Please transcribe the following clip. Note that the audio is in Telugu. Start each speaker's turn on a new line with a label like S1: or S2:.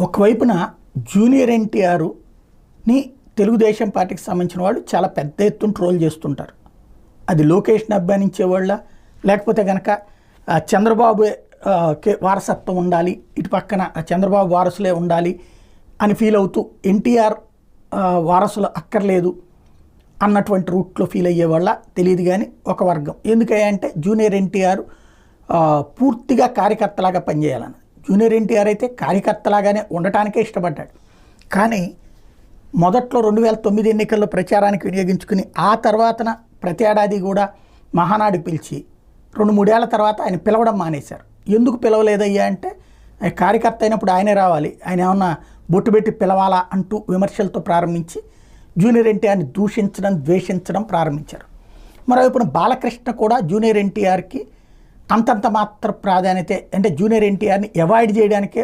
S1: ఒకవైపున జూనియర్ ఎన్టీఆర్ని తెలుగుదేశం పార్టీకి సంబంధించిన వాళ్ళు చాలా పెద్ద ఎత్తున ట్రోల్ చేస్తుంటారు. అది లోకేష్ని అభిమానించేవాళ్ళ, లేకపోతే కనుక చంద్రబాబు వారసత్వం ఉండాలి, ఇటు పక్కన చంద్రబాబు వారసులే ఉండాలి అని ఫీల్ అవుతూ ఎన్టీఆర్ వారసులు అక్కర్లేదు అన్నటువంటి రూట్లో ఫీల్ అయ్యేవాళ్ళ తెలియదు. కానీ ఒక వర్గం ఎందుకంటే జూనియర్ ఎన్టీఆర్ పూర్తిగా కార్యకర్తలాగా పనిచేయాలని. జూనియర్ ఎన్టీఆర్ అయితే కార్యకర్తలాగానే ఉండటానికే ఇష్టపడ్డాడు. కానీ మొదట్లో 2009 ఎన్నికల్లో ప్రచారానికి వినియోగించుకుని ఆ తర్వాతన ప్రతి ఏడాది కూడా మహానాడు పిలిచి 2-3 ఏళ్ల తర్వాత ఆయన పిలవడం మానేశారు. ఎందుకు పిలవలేదయ్యా అంటే కార్యకర్త అయినప్పుడు ఆయనే రావాలి, ఆయన ఏమన్నా బొట్టు పెట్టి పిలవాలా అంటూ విమర్శలతో ప్రారంభించి జూనియర్ ఎన్టీఆర్ని దూషించడం, ద్వేషించడం ప్రారంభించారు. మరోవైపున బాలకృష్ణ కూడా జూనియర్ ఎన్టీఆర్కి అంతంత మాత్ర ప్రాధాన్యత, అంటే జూనియర్ ఎన్టీఆర్ని అవాయిడ్ చేయడానికే